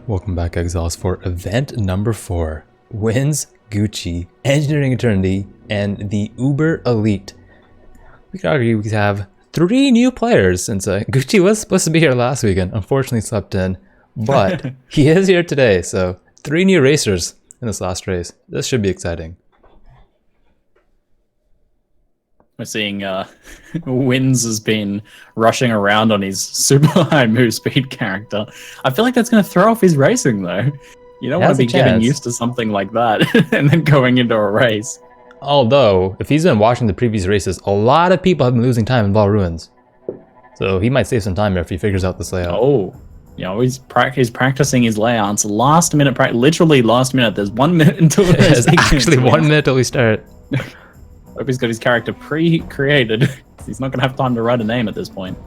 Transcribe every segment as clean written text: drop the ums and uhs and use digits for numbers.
Welcome back, Exiles, for event number 4. Windz, Gucci, Engineering Eternity, and the TheUberElite. We could argue we have 3 new players since Gucci was supposed to be here last weekend. Unfortunately slept in, but he is here today. So 3 new racers in this last race. This should be exciting. We're seeing Windz has been rushing around on his super high move speed character. I feel like that's going to throw off his racing, though. You don't want to be getting used to something like that and then going into a race. Although, if he's been watching the previous races, a lot of people have been losing time in Vaal Ruins. So he might save some time if he figures out this layout. Oh, you know, he's practicing his layouts. Last minute, literally last minute. There's 1 minute until the race. There's actually 1 minute till we start. Hope he's got his character pre-created. He's not going to have time to write a name at this point.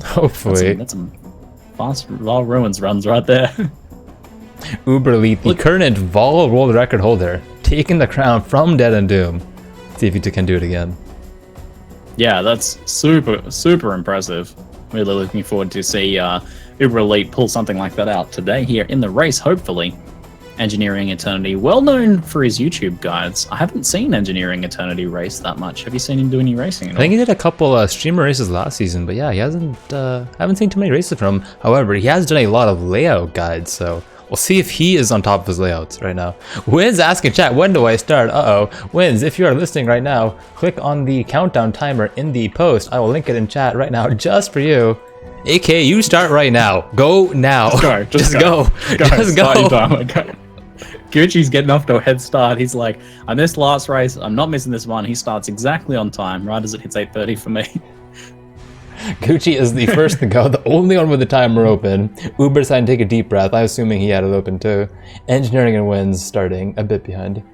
Hopefully. That's some fast Vaal Ruins runs right there. TheUberElite, the current Vaal world record holder, taking the crown from Dead and Doom. See if he can do it again. Yeah, that's super impressive. Really looking forward to see TheUberElite pull something like that out today here in the race, hopefully. Engineering Eternity, well known for his YouTube guides. I haven't seen Engineering Eternity race that much. Have you seen him do any racing at all? I think he did a couple streamer races last season, but yeah, he hasn't. Haven't seen too many races from him. However, he has done a lot of layout guides, so we'll see if he is on top of his layouts right now. Windz asking chat, when do I start? Windz, if you are listening right now, click on the countdown timer in the post. I will link it in chat right now just for you. AK, you start right now. Go now. Just go. Just go. Gucci's getting off to a head start. He's like, I missed last race. I'm not missing this one. He starts exactly on time, right as it hits 8:30 for me. Gucci is the first to go, the only one with the timer open. Uber's trying to take a deep breath. I'm assuming he had it open too. Engineering and Windz starting a bit behind.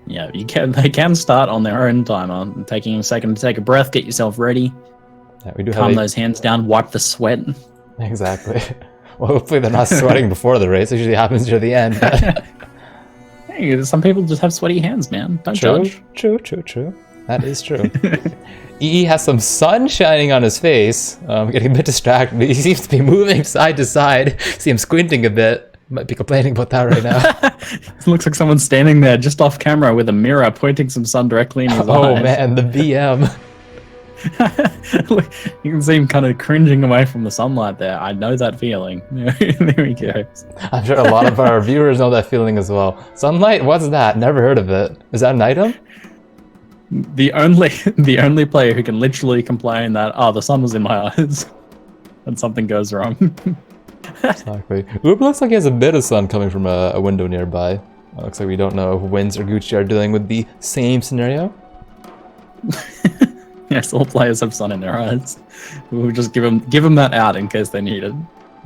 Yeah, they can start on their own timer. Taking a second to take a breath, get yourself ready. Yeah, we do calm those hands down, wipe the sweat. Exactly. Well, hopefully they're not sweating before the race. It usually happens near the end. But... Hey, some people just have sweaty hands, man. Don't judge. True. That is true. EE has some sun shining on his face. Getting a bit distracted, but he seems to be moving side to side. See him squinting a bit. Might be complaining about that right now. It looks like someone's standing there just off camera with a mirror pointing some sun directly in his eyes. Oh man, the BM. You can see him kind of cringing away from the sunlight there. I know that feeling. There he goes. I'm sure a lot of our viewers know that feeling as well. Sunlight? What's that? Never heard of it. Is that an item? The only player who can literally complain that, oh, the sun was in my eyes and something goes wrong. Exactly. Uber looks like he has a bit of sun coming from a window nearby. Looks like we don't know if Windz or Gucci are dealing with the same scenario. Yes, all players have sun in their eyes. We'll just give them that out in case they need it.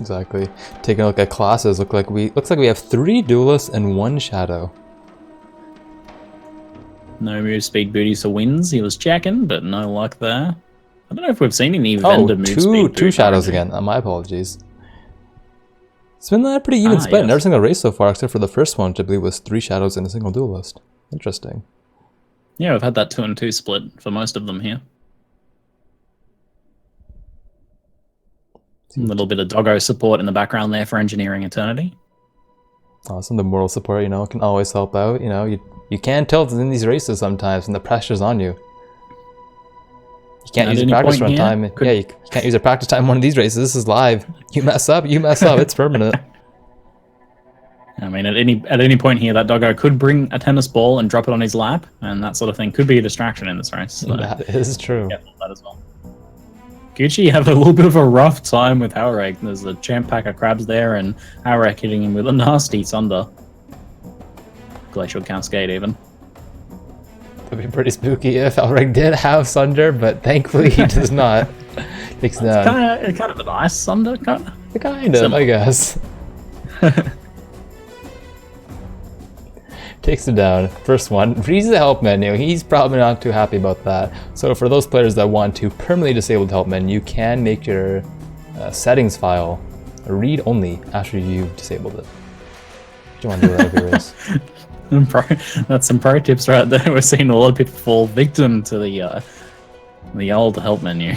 Exactly. Taking a look at classes, looks like we have 3 duelists and 1 shadow. No move speed booties for Windz. He was checking, but no luck there. I don't know if we've seen any vendor move speed. Two shadows again. My apologies. It's been a pretty even split in every single race so far, except for the first one, which I believe was 3 shadows and a single duelist. Interesting. Yeah, we've had that 2 and 2 split for most of them here. A little bit of doggo support in the background there for Engineering Eternity. Awesome, the moral support, you know, can always help out. You know, you can tilt in these races sometimes, and the pressure's on you. You can't use your practice run time. Yeah, you can't use a practice time in one of these races. This is live. You mess up, it's permanent. I mean, at any point here, that doggo could bring a tennis ball and drop it on his lap, and that sort of thing could be a distraction in this race. So that is true. Yeah, that as well. Gucci had a little bit of a rough time with Howrek. There's a champ pack of crabs there, and Howrek hitting him with a nasty Sunder. Glacial Cascade, even. It'd be pretty spooky if Howrek did have Sunder, but thankfully he does not. Takes down. It's kind of a nice Sunder, kind of, I guess. Takes it down. First one. Reads the help menu. He's probably not too happy about that. So for those players that want to permanently disable the help menu, you can make your settings file read only after you've disabled it. Do you want to do that every race? That's some pro tips right there. We're seeing a lot of people fall victim to the old help menu.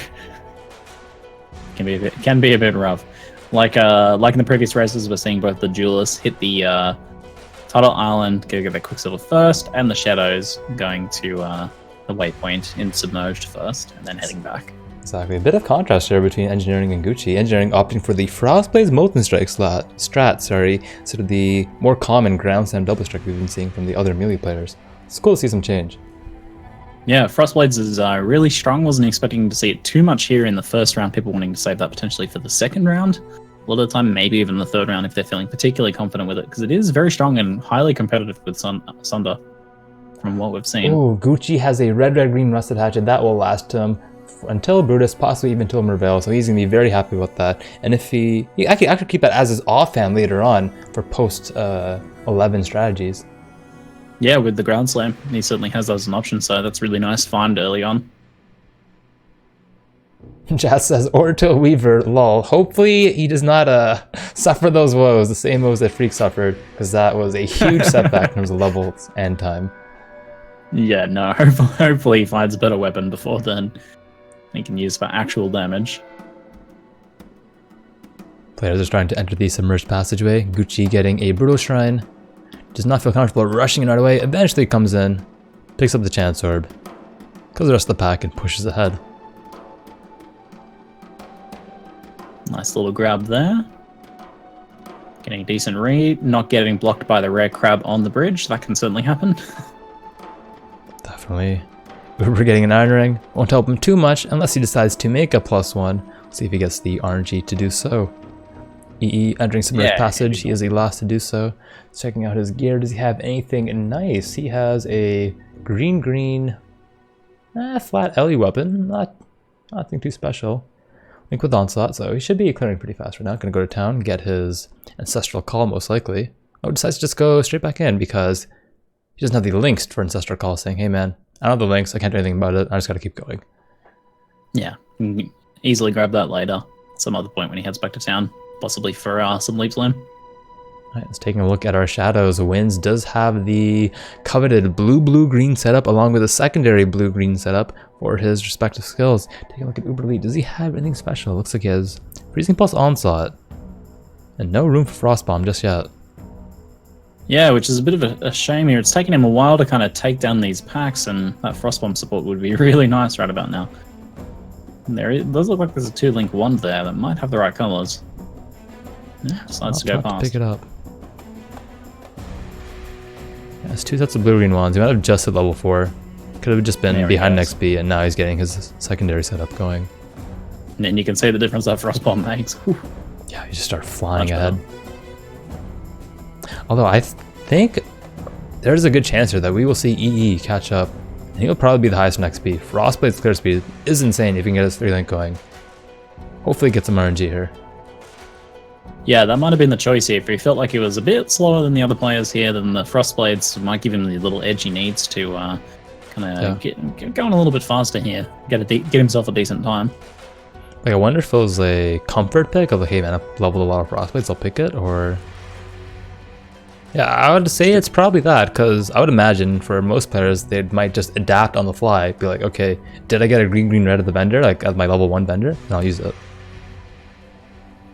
Can be a bit rough. Like in the previous races, we're seeing both the duelists hit the Tuttle Island, go get the Quicksilver first, and the Shadows going to the waypoint in Submerged first, and then heading back. Exactly. A bit of contrast here between Engineering and Gucci. Engineering opting for the Frostblaze Molten Strike strat, instead of the more common Ground Slam Double Strike we've been seeing from the other melee players. It's cool to see some change. Yeah, Frostblades is really strong. Wasn't expecting to see it too much here in the first round. People wanting to save that potentially for the second round. A lot of the time, maybe even the third round if they're feeling particularly confident with it, because it is very strong and highly competitive with Sunder, from what we've seen. Oh, Gucci has a red-green Rusted Hatchet. That will last him until Brutus, possibly even until Merveil, so he's going to be very happy with that. And if he can actually keep that as his offhand later on for post 11 strategies. Yeah, with the Ground Slam, he certainly has that as an option, so that's really nice find early on. Jazz says, Orto Weaver, lol. Hopefully he does not suffer those woes, the same woes that Freak suffered, because that was a huge setback in terms of levels and time. Yeah, no, hopefully he finds a better weapon before then he can use for actual damage. Players are starting to enter the Submerged Passageway. Gucci getting a Brutal Shrine. Does not feel comfortable rushing it right away. Eventually comes in, picks up the Chance Orb, kills the rest of the pack, and pushes ahead. Nice little grab there. Getting a decent read. Not getting blocked by the rare crab on the bridge. That can certainly happen. Definitely. We're getting an Iron Ring. Won't help him too much unless he decides to make a +1. See if he gets the RNG to do so. EE entering Submerged Passage. He is the last to do so. Checking out his gear. Does he have anything nice? He has a green flat LE weapon. Nothing too special. Link with Onslaught, so he should be clearing pretty fast right now. Gonna go to town, get his Ancestral Call most likely. Oh, decides to just go straight back in because he doesn't have the links for Ancestral Call, saying, hey man, I don't have the links, I can't do anything about it, I just gotta keep going. Yeah, you can easily grab that later. Some other point when he heads back to town, possibly for some Leap Slam. Alright, let's take a look at our shadows. Windz does have the coveted blue-green setup along with a secondary blue-green setup for his respective skills. Taking a look at EngineeringEternity. Does he have anything special? Looks like he has Freezing Pulse Onslaught. And no room for Frost Bomb just yet. Yeah, which is a bit of a shame here. It's taken him a while to kind of take down these packs, and that Frost Bomb support would be really nice right about now. And it does look like there's a 2-link wand there that might have the right colors. Yeah, decides to go past. Pick it up. Yeah, it's 2 sets of blue-green wands. He might have just hit level 4. Could have just been behind XP, and now he's getting his secondary setup going. And then you can see the difference that Frostbomb makes. Whew. Yeah, you just start flying ahead. Although I think there's a good chance here that we will see EE catch up. And he'll probably be the highest in XP. Frostblade's clear speed is insane if he can get his 3-link going. Hopefully get some RNG here. Yeah, that might have been the choice here. If he felt like he was a bit slower than the other players here, then the Frostblades might give him the little edge he needs to kind of get going a little bit faster here. Get himself a decent time. Like, I wonder if it was a comfort pick of like, hey man, I've leveled a lot of Frostblades, I'll pick it, or... Yeah, I would say it's probably that, because I would imagine for most players, they might just adapt on the fly. Be like, okay, did I get a green red at the vendor, like as my level 1 vendor? And I'll use it.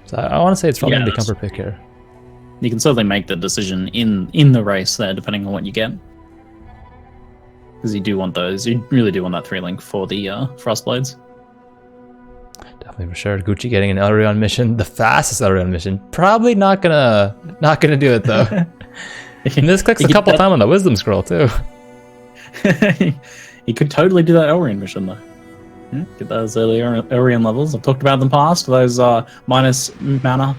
So I want to say it's probably going to be a comfort pick here. You can certainly make the decision in the race there, depending on what you get. Because you do want those. You really do want that 3-link for the Frostblades. Definitely for sure. Gucci getting an Elrion mission, the fastest Elrion mission. Probably not gonna do it though. He misclicks a couple times on the Wisdom Scroll too. He could totally do that Elrion mission though. Yeah, get those early Elrion levels. I've talked about them past. Those minus mana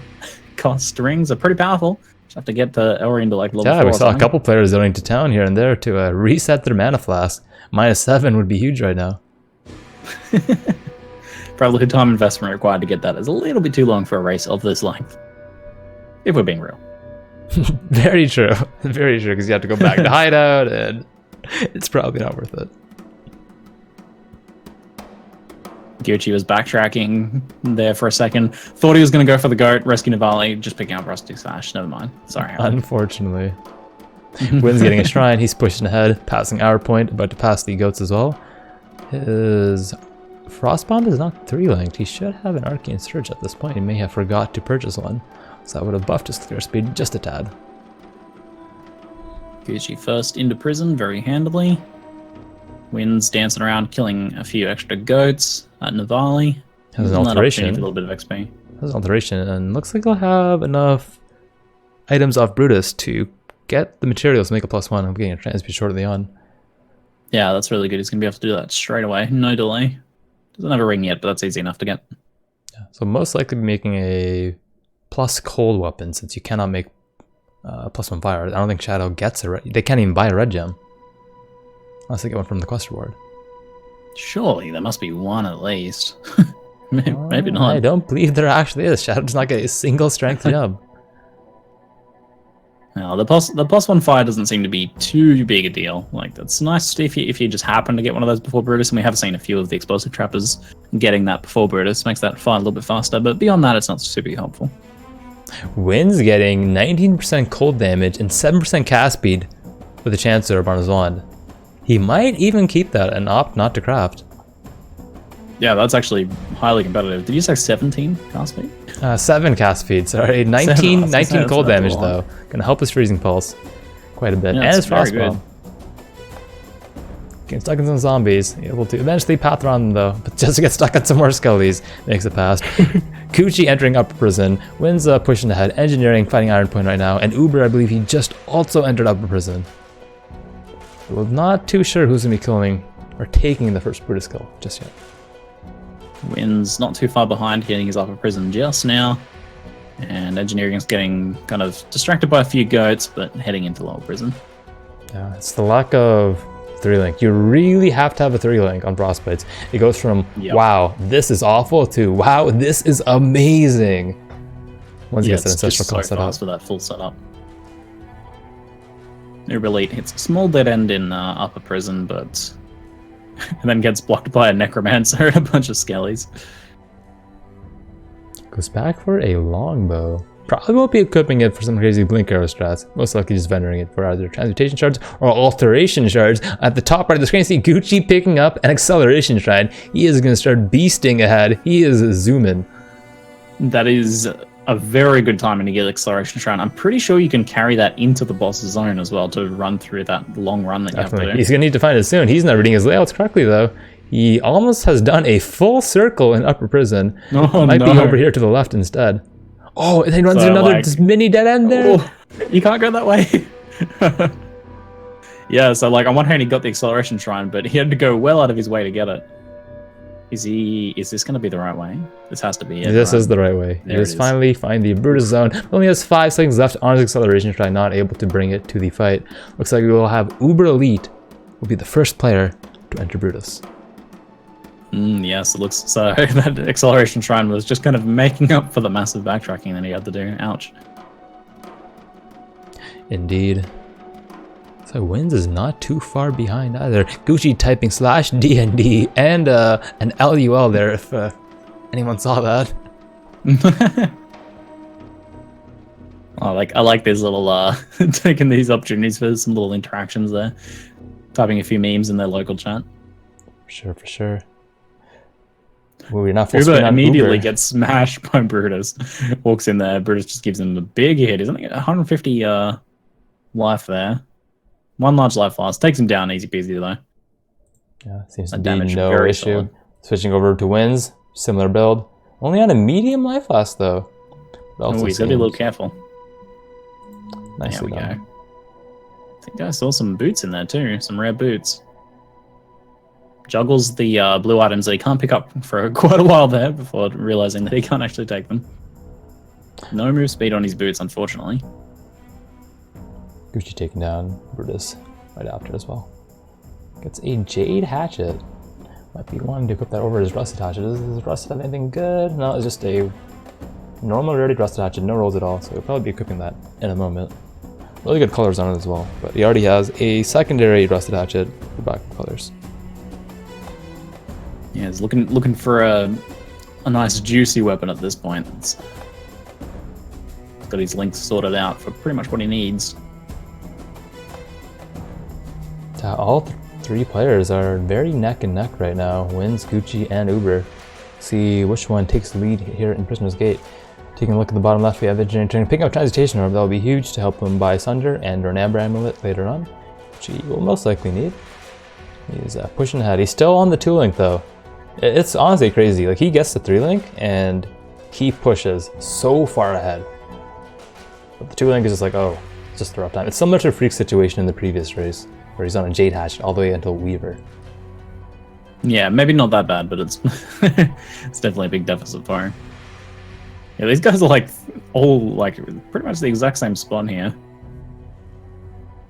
cost rings are pretty powerful. Just have to get the Elrion to like level 4. Yeah, we saw a couple players zoning to town here and there to reset their mana flask. -7 would be huge right now. Probably the time investment required to get that is a little bit too long for a race of this length. If we're being real. Very true. Very true, because you have to go back to hideout, and it's probably not worth it. Gucci was backtracking there for a second. Thought he was going to go for the goat, rescue Navali, just picking up Rusty Sash. Never mind. Sorry. Unfortunately. Windz getting a shrine. He's pushing ahead, passing our point, about to pass the goats as well. His Frostbond is not 3-linked. He should have an Arcane Surge at this point. He may have forgot to purchase one. So that would have buffed his clear speed just a tad. Gucci first into prison very handily. Windz dancing around, killing a few extra goats at Navali. Has an alteration. A little bit of XP. Has an alteration, and looks like he'll have enough items off Brutus to get the materials to make a +1. I'm getting a transmute shortly on. Yeah, that's really good. He's going to be able to do that straight away. No delay. Doesn't have a ring yet, but that's easy enough to get. Yeah, so most likely be making a plus cold weapon, since you cannot make +1 fire. I don't think Shadow gets a red. They can't even buy a red gem. Unless they get one from the quest reward. Surely there must be one at least. Maybe not. I don't believe there actually is. Shadow does not get a single strength gem. No, the +1 fire doesn't seem to be too big a deal. Like, that's nice if you just happen to get one of those before Brutus, and we have seen a few of the explosive trappers getting that before Brutus. Makes that fight a little bit faster, but beyond that, it's not super helpful. Windz getting 19% cold damage and 7% cast speed with a chance to on his wand. He might even keep that and opt not to craft. Yeah, that's actually highly competitive. Did you say 17 cast speed? 7 cast speed, sorry. 19 cold damage though. Gonna help his freezing pulse quite a bit. Yeah, and his very frostbomb. Getting stuck in some zombies. Able to eventually path around them though, but just to get stuck on some more skellies. Makes it past. Gucci entering upper prison. Windz pushing ahead. Engineering fighting Iron Point right now. And Uber, I believe he just also entered upper prison. We're not too sure who's gonna be killing or taking the first Brutus kill just yet. Windz not too far behind, hitting his upper prison just now. And Engineering's getting kind of distracted by a few goats, but heading into lower prison. Yeah, it's the lack of 3-link. You really have to have a 3-link on Frostbites. It goes from, wow, this is awful, to, wow, this is amazing. Once you get that ancestral call set up. For that full setup. TheUberElite hits a small dead end in upper prison, but and then gets blocked by a necromancer and a bunch of skellies. Goes back for a longbow. Probably won't be equipping it for some crazy blink arrow strats. Most likely just vendoring it for either transmutation shards or alteration shards. At the top right of the screen, see Gucci picking up an acceleration shard. He is going to start beasting ahead. He is zooming. That is a very good timing to get acceleration shrine. I'm pretty sure you can carry that into the boss's zone as well to run through that long run that you have to do. He's going to need to find it soon. He's not reading his layouts correctly though. He almost has done a full circle in upper prison. Might be over here to the left instead. Oh, and then he runs another mini dead end there. Oh, you can't go that way. Yeah, so like on one hand he got the acceleration shrine, but he had to go well out of his way to get it. Is this going to be the right way? This has to be it. This is the right way. He has finally find the Brutus zone. Only has 5 seconds left on his acceleration try, not able to bring it to the fight. Looks like we will have TheUberElite will be the first player to enter Brutus. Yes, it looks so. That acceleration shrine was just kind of making up for the massive backtracking that he had to do. Ouch. Indeed. So Windz is not too far behind either. Gucci typing /DND and an LUL there if anyone saw that. I like these little taking these opportunities for some little interactions there. Typing a few memes in their local chat. For sure. Well, we're not forced Uber immediately gets smashed by Brutus. Walks in there, Brutus just gives him a big hit, isn't it? 150 life there. 1 large life loss. Takes him down easy peasy though. Yeah, seems to be no issue. Solid. Switching over to Windz, similar build. Only on a medium life loss though. Oh, he's gotta be a little careful. Nicely there we done. go. I think I saw some boots in there too, some rare boots. Juggles the blue items that he can't pick up for quite a while there before realizing that he can't actually take them. No move speed on his boots, unfortunately. Gucci taking down Brutus right after as well. Gets a Jade Hatchet. Might be wanting to equip that over his Rusted Hatchet. Does his Rusted have anything good? No, it's just a normal rarity Rusted Hatchet, no rolls at all, so he'll probably be equipping that in a moment. Really good colors on it as well, but he already has a secondary Rusted Hatchet for backup colors. Yeah, he's looking for a nice juicy weapon at this point. He's got his links sorted out for pretty much what he needs. All three players are very neck and neck right now. Windz, Gucci, and Uber. See which one takes the lead here in Prisoner's Gate. Taking a look at the bottom left, we have Engineering picking up Transmutation Orb. That will be huge to help him buy Sunder and Renamber Amulet later on, which he will most likely need. He's pushing ahead. He's still on the 2-link though. It's honestly crazy. Like, he gets the 3-link and he pushes so far ahead. But the 2-link is just like, oh, it's just the rough time. It's similar to a Freak situation in the previous race, where he's on a Jade Hatchet all the way until Weaver. Yeah, maybe not that bad, but it's it's definitely a big deficit for him. Yeah, these guys are like all like pretty much the exact same spawn here.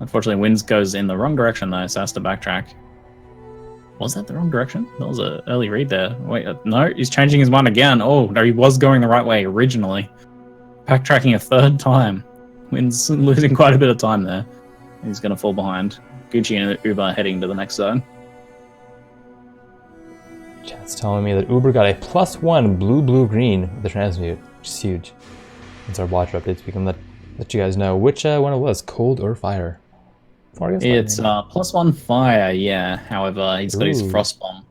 Unfortunately, Windz goes in the wrong direction though, so has to backtrack. Was that the wrong direction? That was an early read there. Wait, no, he's changing his mind again. Oh, no, he was going the right way originally. Backtracking a third time. Windz losing quite a bit of time there. He's going to fall behind. Gucci and Uber heading to the next zone. Chat's telling me that Uber got a +1 blue-blue-green with the transmute, which is huge. It's our watcher updates. We can let you guys know which one it was, cold or fire. It's +1 fire, yeah. However, he's got his frost bomb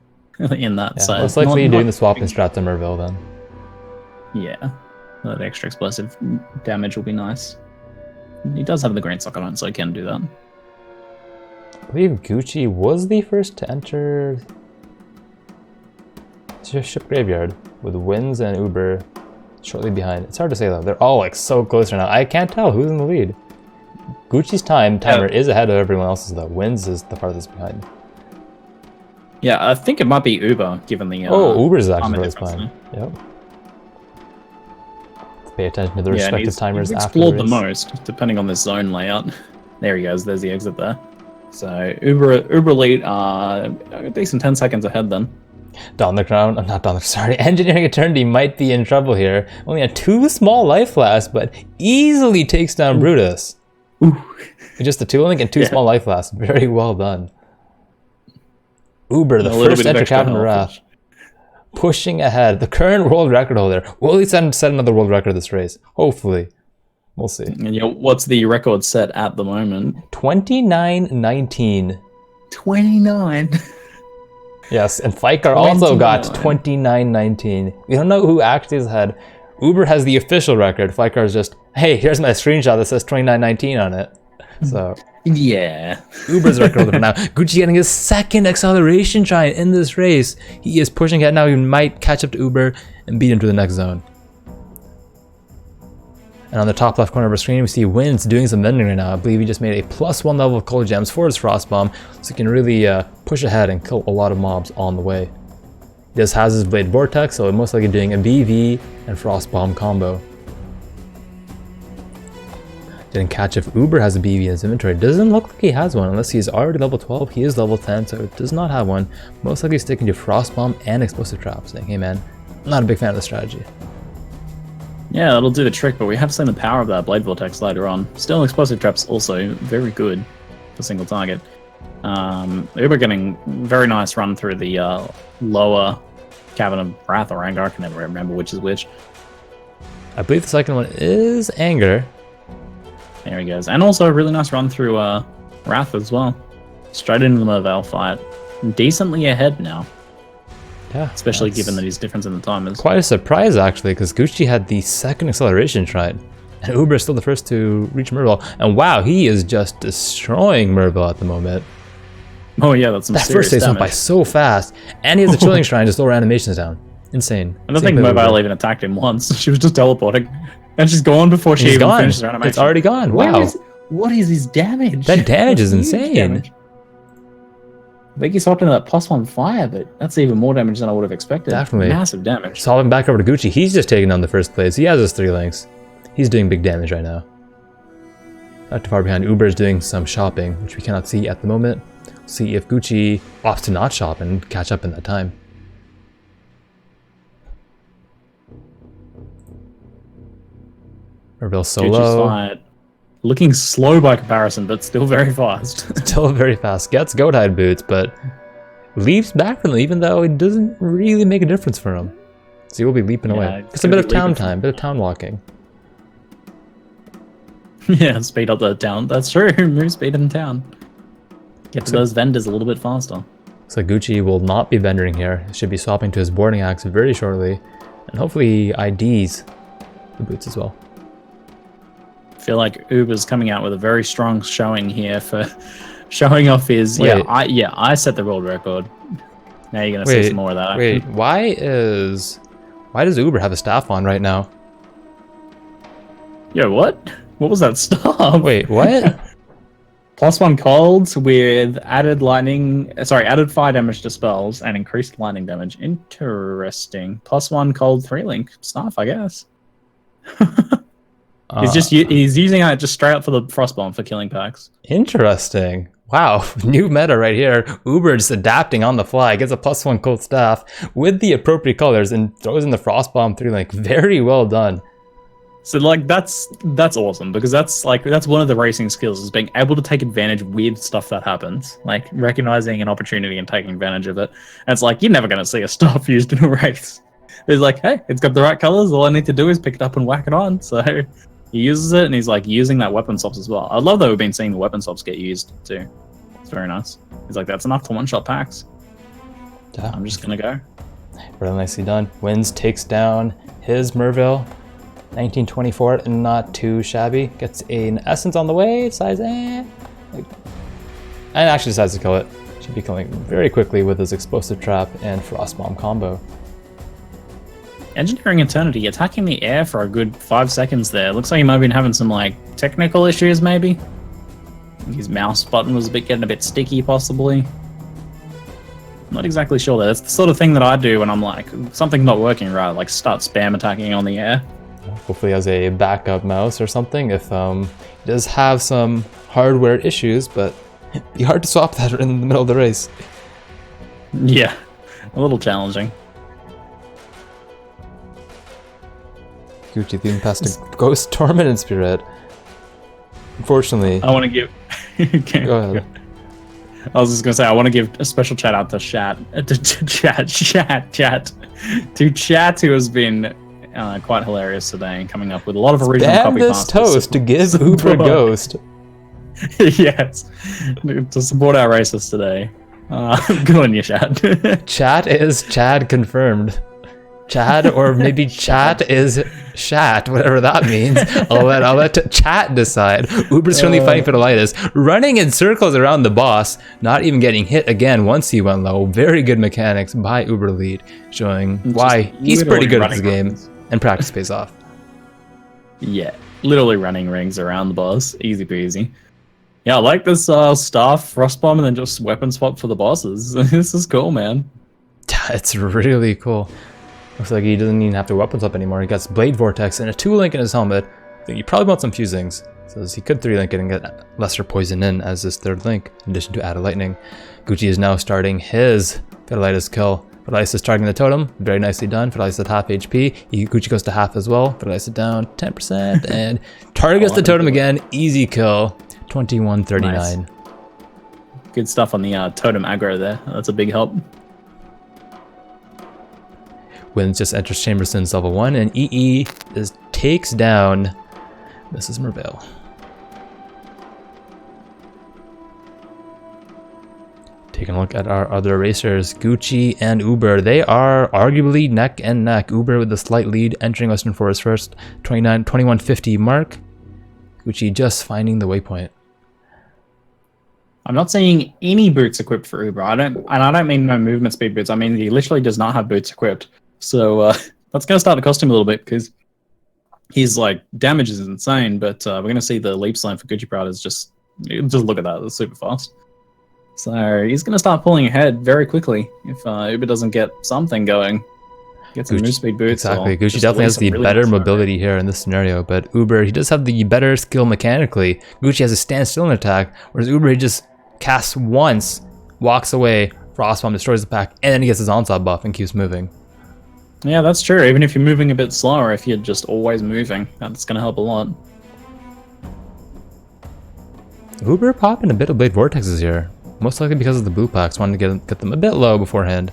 in that. Yeah, so most likely doing the swap and strat to Merville then. Yeah, that extra explosive damage will be nice. He does have the green socket on, so he can do that. I believe Gucci was the first to enter Ship Graveyard with Windz and Uber shortly behind. It's hard to say though. They're all like so close right now. I can't tell who's in the lead. Gucci's timer is ahead of everyone else's though. Windz is the farthest behind. Yeah, I think it might be Uber given the Uber's actually really behind. Yep. Let's pay attention to the respective timers he's after the explored the most, depending on the zone layout. There he goes. There's the exit there. So EngineeringEternity a decent 10 seconds ahead then. EngineeringEternity might be in trouble here. Only had 2 small life lasts, but easily takes down Brutus. Ooh. Just the 2-link and 2 small life lasts. Very well done. Uber, the first enter Captain Wrath, pushing ahead. The current world record holder. Will he set another world record this race? Hopefully. We'll see. And what's the record set at the moment? 29:19. 29. Yes, and Fikar also got 29:19. We don't know who actually is ahead. Uber has the official record. Fikar is just, hey, here's my screenshot that says 29:19 on it. So yeah, Uber's record holder for now. Gucci getting his second acceleration try in this race. He is pushing ahead now. He might catch up to Uber and beat him to the next zone. And on the top left corner of our screen, we see Windz doing some vending right now. I believe he just made a +1 level of cold gems for his frost bomb, so he can really push ahead and kill a lot of mobs on the way. He just has his blade vortex, so most likely doing a BV and frost bomb combo. Didn't catch if Uber has a BV in his inventory. Doesn't look like he has one unless he's already level 12. He is level 10, so it does not have one. Most likely sticking to frost bomb and explosive trap, saying, hey man, I'm not a big fan of the strategy. Yeah, that'll do the trick, but we have seen the power of that Blade Vortex later on. Still, Explosive Trap's also very good for single target. Uber getting very nice run through the lower Cavern of Wrath or Anger. I can never remember which is which. I believe the second one is Anger. There he goes. And also a really nice run through Wrath as well. Straight into the Vaal fight. Decently ahead now. Yeah, especially given that he's difference in the time. Quite a surprise actually, because Gucci had the second acceleration try, and Uber is still the first to reach Merville. And wow, he is just destroying Merville at the moment. Oh yeah, that's some that serious first phase went damage. by so fast, and he has a chilling shrine to slow her animations down. Insane. I don't think Mobile even attacked him once. She was just teleporting, and she's gone before she even finishes her animation. It's already gone. Wow. What is his damage? That damage is insane. Damage. I think he's hopped into that +1 fire, but that's even more damage than I would have expected. Definitely. Massive damage. So hopping back over to Gucci, he's just taking down the first place. He has his 3 links. He's doing big damage right now. Not too far behind, Uber is doing some shopping, which we cannot see at the moment. See if Gucci opts to not shop and catch up in that time. Merville solo. Looking slow by comparison, but still very fast. Still very fast. Gets goat-hide boots, but leaps back from them, even though it doesn't really make a difference for him. So he will be leaping away. Just a bit of town time, bit of town walking. Yeah, speed up the town. That's true. Move speed in town. Get to those vendors a little bit faster. So Gucci will not be vendoring here. He should be swapping to his boarding axe very shortly. And hopefully IDs the boots as well. I feel like Uber's coming out with a very strong showing here for showing off his... Wait. I set the world record. Now you're going to see some more of that. Wait, why does Uber have a staff on right now? Yo, what? What was that stuff? Wait, what? +1 cold with added added fire damage to spells and increased lightning damage. Interesting. +1 cold 3-link staff, I guess. He's using it just straight up for the frostbomb for killing packs. Interesting. Wow, new meta right here. Uber just adapting on the fly, gets a +1 cold staff with the appropriate colors and throws in the frostbomb 3-link. Very well done. So like that's awesome, because that's one of the racing skills, is being able to take advantage of weird stuff that happens, like recognizing an opportunity and taking advantage of it. And it's like, you're never going to see a staff used in a race. It's like, hey, it's got the right colors, all I need to do is pick it up and whack it on. So he uses it, and he's like using that weapon swaps as well. I love that we've been seeing the weapon swaps get used too. It's very nice. He's like, that's enough to one-shot packs. Yeah. I'm just gonna go. Really nicely done. Windz takes down his Merville. 1924, not too shabby. Gets an essence on the way, size and actually decides to kill it. Should be killing very quickly with his explosive trap and frostbomb combo. Engineering Eternity attacking the air for a good 5 seconds there. Looks like he might have been having some like technical issues maybe. His mouse button was getting a bit sticky possibly. I'm not exactly sure. That's the sort of thing that I do when I'm like, something's not working right, like start spam attacking on the air. Hopefully he has a backup mouse or something if he does have some hardware issues, but it'd be hard to swap that in the middle of the race. Yeah, a little challenging. Gucci leading past a Ghost Torment and Spirit. Unfortunately, I want to give... Okay. Go ahead. I was just going to say, I want to give a special shout out to Chat, who has been quite hilarious today and coming up with a lot of original copy this toast to give Uber a ghost. Yes, to support our races today. Good on you, Chat. Chat is Chad confirmed. Chad, or maybe Chat is Shat, whatever that means. I'll let Chat decide. Uber's currently fighting for the lightest, running in circles around the boss, not even getting hit again once he went low. Very good mechanics by EngineeringEternity, showing why he's pretty good at this game, and practice pays off. Yeah, literally running rings around the boss, easy peasy. Yeah, I like this staff frostbomb and then just weapon swap for the bosses. This is cool, man. It's really cool. Looks like he doesn't even have to weapons up anymore. He got Blade Vortex and a 2-link in his helmet. I think he probably wants some fusings. So he could 3-link it and get lesser poison in as his 3rd link, in addition to added lightning. Gucci is now starting his Vitalitas kill. Vitalitas is targeting the totem. Very nicely done. Vitalitas at half HP. Gucci goes to half as well. Vitalitas down 10% and targets the totem again. Easy kill. 2139. Nice. Good stuff on the totem aggro there. That's a big help. Windz just enters Chamberson's level 1, and EE takes down Mrs. Merville. Taking a look at our other racers, Gucci and Uber. They are arguably neck and neck. Uber with a slight lead, entering Western Forest first, 2150 mark. Gucci just finding the waypoint. I'm not seeing any boots equipped for Uber. I don't mean no movement speed boots. I mean he literally does not have boots equipped. So that's going to start to cost him a little bit, because his like damage is insane. But we're going to see the leap slam for GucciPradas. Just look at that. It's super fast. So he's going to start pulling ahead very quickly if Uber doesn't get something going. Get some move speed boots. Exactly. Gucci definitely has the better mobility here in this scenario, but Uber, he does have the better skill mechanically. Gucci has a stand still in attack, whereas Uber, he just casts once, walks away, frostbomb destroys the pack, and then he gets his onslaught buff and keeps moving. Yeah, that's true. Even if you're moving a bit slower, if you're just always moving, that's going to help a lot. Uber popping a bit of Blade Vortexes here. Most likely because of the blue packs, wanting to get them a bit low beforehand.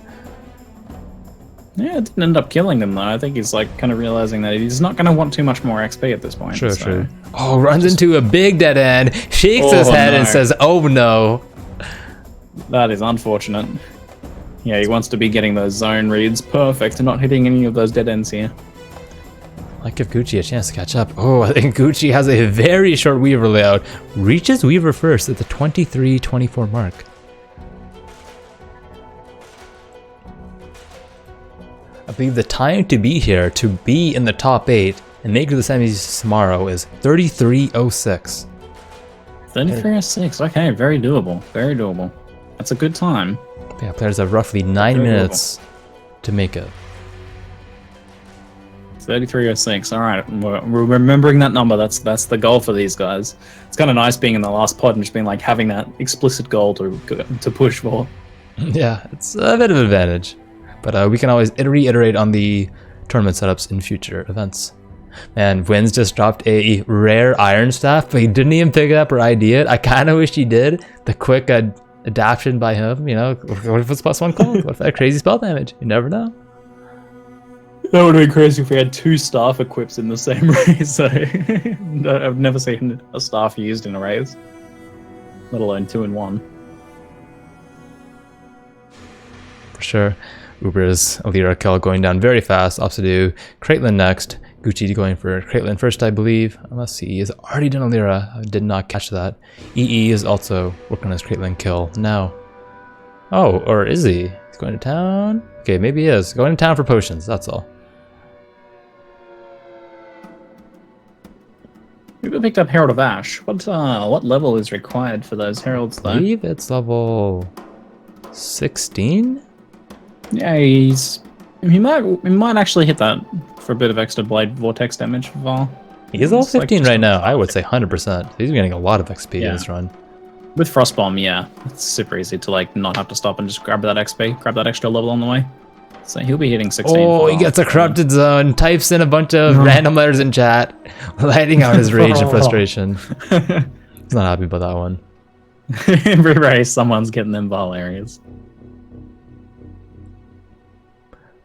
Yeah, it didn't end up killing them though. I think he's like kind of realizing that he's not going to want too much more XP at this point. Sure. Oh, runs into a big dead end, shakes his head and says, "Oh no." That is unfortunate. Yeah, he wants to be getting those zone reads perfect and not hitting any of those dead ends here. I'll give Gucci a chance to catch up. Oh, I think Gucci has a very short Weaver layout. Reaches Weaver first at the 23-24 mark. I believe the time to be here, to be in the top 8 and make it to the semis tomorrow is 33:06. 33:06. Okay, very doable. Very doable. That's a good time. Yeah, players have roughly 9 minutes to make it. 33:06. All right, we're remembering that number. That's the goal for these guys. It's kind of nice being in the last pod and just being like having that explicit goal to push for. Yeah, it's a bit of an advantage, but we can always reiterate on the tournament setups in future events. Man, Windz just dropped a rare Iron Staff, but he didn't even pick it up or ID it. I kind of wish he did. The quick adaptation by him, you know, what if it's +1 cold? What if that crazy spell damage? You never know. That would have been crazy if we had 2 staff equips in the same race. So I've never seen a staff used in a race, let alone 2 in 1. For sure. Uber's Alira kill going down very fast. Opsidu, Caitlyn next. Gucci going for Caitlyn first, I believe. Unless he is already done Alira. I did not catch that. EE is also working on his Caitlyn kill now. Oh, or is he? He's going to town? Okay, maybe he is. Going to town for potions, that's all. We picked up Herald of Ash. What level is required for those heralds, though? I believe it's level 16? Yeah, he might actually hit that for a bit of extra blade vortex damage for Vaal. He is level 15 right now. I would say 100%. He's getting a lot of XP in this run. With Frostbomb, yeah, it's super easy to like not have to stop and just grab that XP, grab that extra level on the way. So he'll be hitting 16. Oh, he gets a corrupted zone, types in a bunch of random letters in chat, letting out his rage and frustration. He's not happy about that one. Every race, someone's getting them Vaal areas.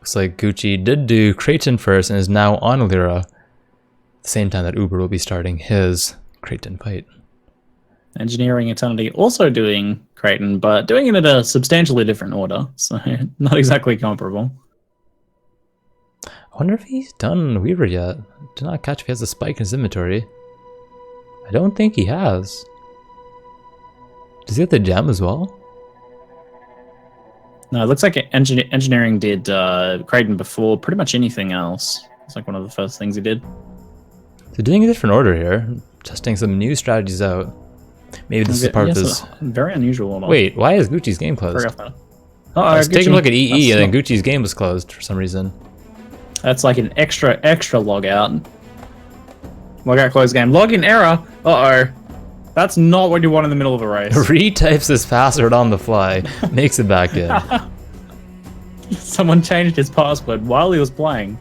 Looks like Gucci did do Creighton first and is now on Alira. At the same time that Uber will be starting his Creighton fight. EngineeringEternity also doing Creighton, but doing it in a substantially different order, so not exactly comparable. I wonder if he's done Weaver yet. Did not catch if he has a spike in his inventory. I don't think he has. Does he have the gem as well? No, it looks like Engineering did Creighton before pretty much anything else. It's like one of the first things he did. So doing a different order here, testing some new strategies out. Maybe this is part of his... Very unusual order. Wait, why is Gucci's game closed? I was taking a look at EE and then Gucci's game was closed for some reason. That's like an extra log out. Log out, close game. Login error. Uh-oh. That's not what you want in the middle of a race. Retypes his password on the fly, makes it back in. Someone changed his password while he was playing.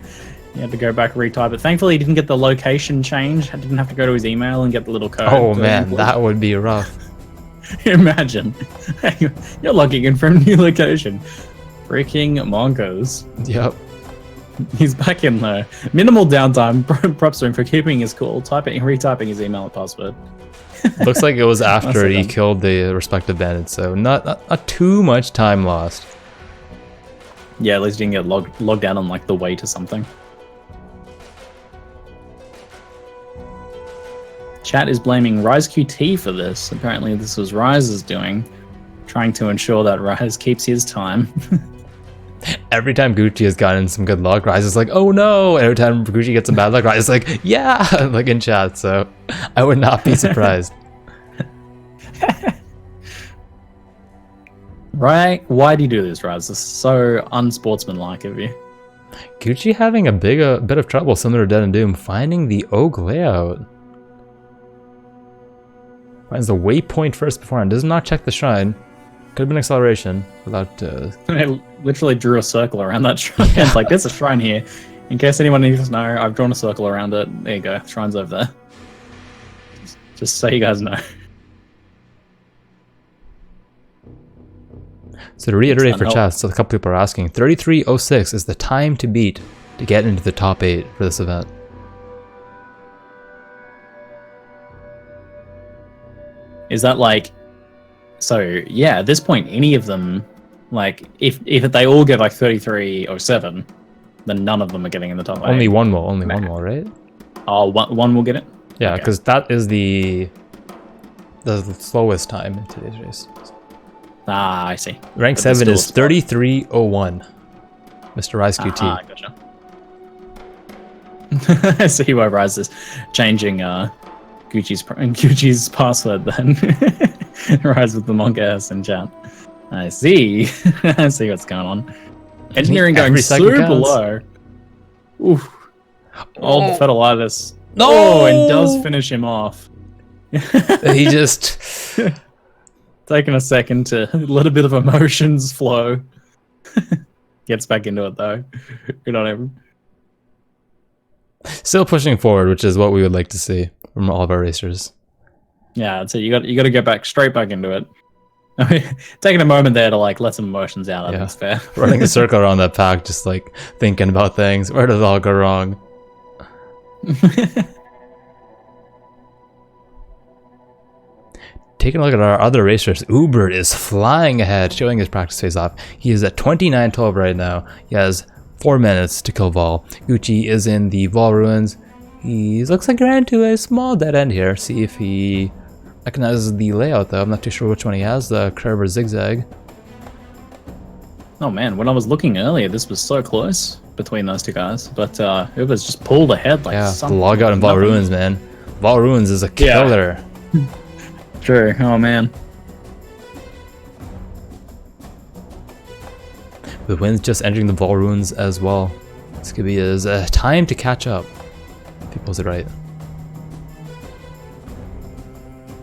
He had to go back and retype it. Thankfully, he didn't get the location change. He didn't have to go to his email and get the little code. Oh man, that would be rough. Imagine. You're logging in from a new location. Freaking Monkos. Yep. He's back in there. Minimal downtime. Props to him for keeping his cool, retyping his email and password. Looks like it was after he killed the respective bandits, so not too much time lost. Yeah, at least you didn't get logged out on like the way to something. Chat is blaming Rise QT for this. Apparently this was Rise's doing, trying to ensure that Rise keeps his time. Every time Gucci has gotten some good luck, Rise is like, oh no! And every time Gucci gets some bad luck, Rise is like, yeah! Like in chat, so I would not be surprised. Right? Why do you do this, Rise? This is so unsportsmanlike of you. Gucci having a bit of trouble, similar to Dead and Doom, finding the Oak layout. Finds the waypoint first beforehand. Does not check the shrine. Could have been acceleration without... I literally drew a circle around that shrine. It's like, there's a shrine here. In case anyone needs to know, I've drawn a circle around it. There you go. Shrine's over there. Just so you guys know. So to reiterate for chat, so a couple people are asking, 33:06 is the time to beat to get into the top 8 for this event. Is that like So yeah, at this point, any of them, like if they all get like 33.07, then none of them are getting in the top 8. Only one will, right? Oh, one will get it? Yeah, Okay. because that is the slowest time in today's race. Ah, I see. Rank But 7 is still 33.01. Mr. Rise QT. Ah, gotcha. I see why Rise is changing Gucci's password then. Rise with the manga S in chat. I see. I see what's going on. Engineering going super low. Oof. Old Fetalitis. No! Oh, and does finish him off. He just... Taking a second to let a bit of emotions flow. Gets back into it though. Good on him. Still pushing forward, which is what we would like to see from all of our racers. Yeah, so you got to get back straight back into it. I mean, taking a moment there to like let some emotions out. I think it's fair. Running a circle around that pack, just like thinking about things. Where did it all go wrong? Taking a look at our other racers, Uber is flying ahead, showing his practice phase off. He is at 29.12 right now. He has 4 minutes to kill Vaal. Gucci is in the Vaal ruins. He looks like he ran into a small dead end here. See if he recognizes the layout though. I'm not too sure which one he has, the curve or zigzag. Oh man, when I was looking earlier, this was so close between those two guys. But Uber's just pulled ahead like the log out in Vaal ruins, man. Vaal ruins is a killer. Yeah. True. Oh man. The Windz just entering the Vaal ruins as well. This could be his time to catch up. If he pulls it right.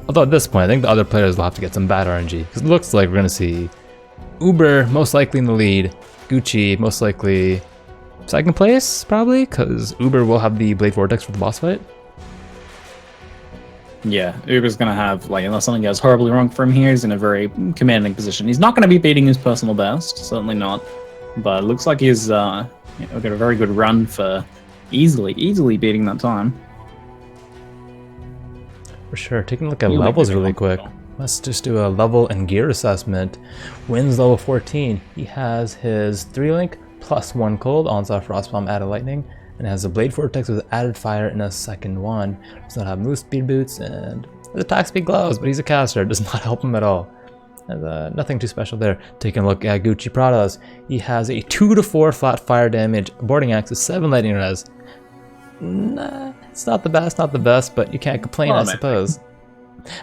Although at this point, I think the other players will have to get some bad RNG. Because it looks like we're going to see Uber most likely in the lead. Gucci most likely second place, probably. Because Uber will have the Blade Vortex for the boss fight. Yeah, Uber's going to have, like, unless something goes horribly wrong for him here, he's in a very commanding position. He's not going to be beating his personal best, certainly not. But it looks like he's got a very good run for easily beating that time. For sure. Taking a look at levels really quick. Let's just do a level and gear assessment. Windz level 14. He has his 3-link plus 1 cold, onslaught, frostbomb, added lightning, and has a blade vortex with added fire in a second one. Does not have move speed boots and has attack speed gloves, but he's a caster. Does not help him at all. Has, nothing too special there. Taking a look at GucciPradas. He has a 2 to 4 flat fire damage, boarding axe with 7 lightning res. Nah, it's not the best, but you can't complain, I suppose.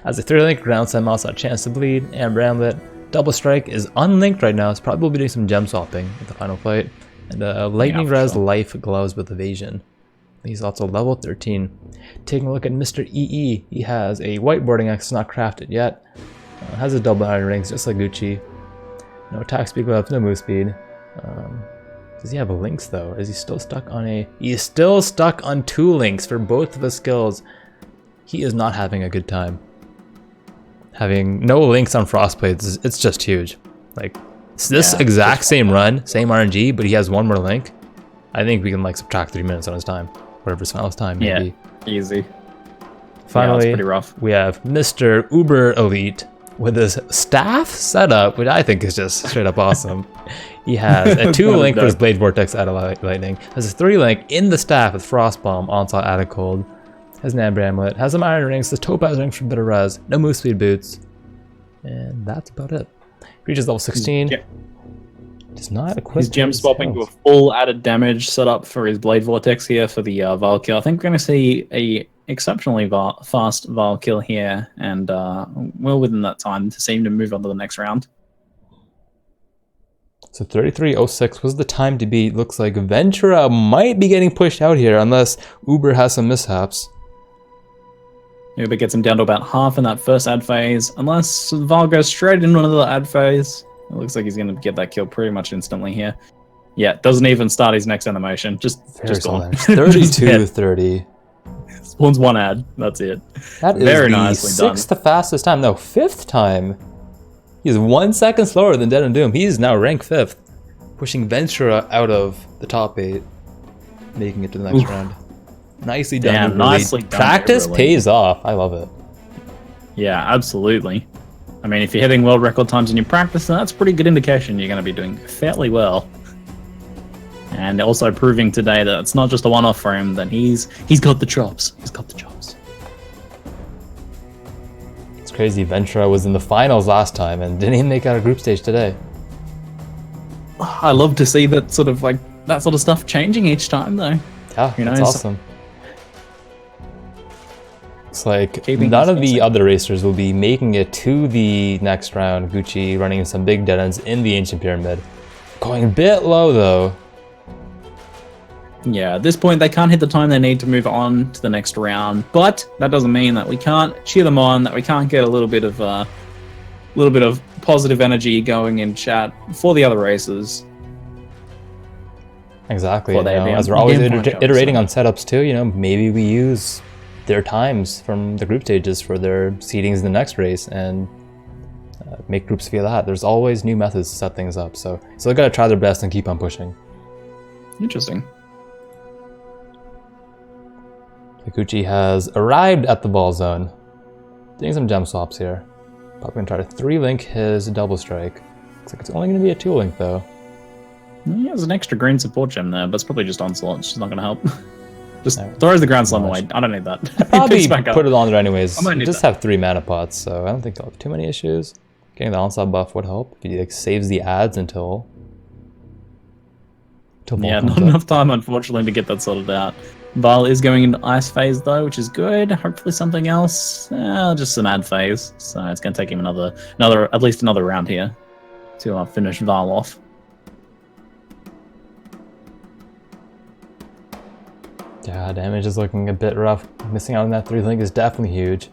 As a 3-link, ground stem also a chance to bleed, and Bramlet. Double strike is unlinked right now, so probably will be doing some gem swapping at the final fight. And lightning res life gloves with evasion. He's also level 13. Taking a look at Mr. EE, he has a white boarding axe, not crafted yet. Has a double iron rings just like Gucci. No attack speed gloves, no move speed. Does he have a links though? Is he still stuck on a... He is still stuck on 2 links for both of his skills. He is not having a good time. Having no links on Frostblades, it's just huge. Like, this exact same run, same RNG, but he has 1 more link. I think we can like subtract 3 minutes on his time. Whatever his final time may be. Easy. Finally, pretty rough. We have Mr. EuberElite with his staff setup, which I think is just straight up awesome. He has a 2-link for his Blade Vortex added lightning. Has a 3-link in the staff with Frostbomb, Onslaught added cold. Has an Bramlet. Has some iron rings. Has Topaz rings for bitter res. No move speed boots. And that's about it. Reaches level 16. Does not equip. He's gem swapping to a full added damage setup for his Blade Vortex here for the Vaal kill. I think we're going to see a exceptionally fast Vaal kill here, and well within that time to see him to move on to the next round. So 33.06 was the time to beat. Looks like Ventura might be getting pushed out here unless Uber has some mishaps. Uber gets him down to about half in that first ad phase. Unless Vaal goes straight into another ad phase. It looks like he's going to get that kill pretty much instantly here. Yeah, doesn't even start his next animation. Just gone. 32.30. Spawns 1 ad. That's it. That is very the nicely done. 6th fastest time. No, 5th time. He's 1 second slower than Dead and Doom. He's now ranked 5th. Pushing Ventura out of the top 8. Making it to the next round. Nicely done. Damn, nicely done. Practice pays off. I love it. Yeah, absolutely. I mean, if you're hitting world record times in your practice, then that's a pretty good indication you're going to be doing fairly well. And also proving today that it's not just a one-off for him, that he's got the chops. He's got the chops. It's crazy. Ventura was in the finals last time and didn't even make out of group stage today. I love to see that sort of stuff changing each time, though. Yeah, you know, it's awesome. It's like none of the other racers will be making it to the next round. Gucci running some big dead ends in the Ancient Pyramid. Going a bit low, though. Yeah, at this point, they can't hit the time they need to move on to the next round. But that doesn't mean that we can't cheer them on, that we can't get a little bit of positive energy going in chat for the other racers. Exactly. You know, as we're always iterating on setups too, you know, maybe we use their times from the group stages for their seedings in the next race and make groups feel that. There's always new methods to set things up. So they've got to try their best and keep on pushing. Interesting. Gucci has arrived at the ball zone. Doing some gem swaps here. Probably going to try to 3-link his double strike. Looks like it's only going to be a 2-link though. He has an extra green support gem there, but it's probably just onslaught. It's not going to help. Just throws the ground slam away. I don't need that. Probably put it on there anyways. You just have 3 mana pots, so I don't think I'll have too many issues. Getting the onslaught buff would help if he like, saves the ads until yeah, not enough time unfortunately to get that sorted out. Vaal is going into ice phase though, which is good. Hopefully something else. Just some ad phase. So it's going to take him at least another round here to finish Vaal off. Yeah, damage is looking a bit rough. Missing out on that 3-link is definitely huge.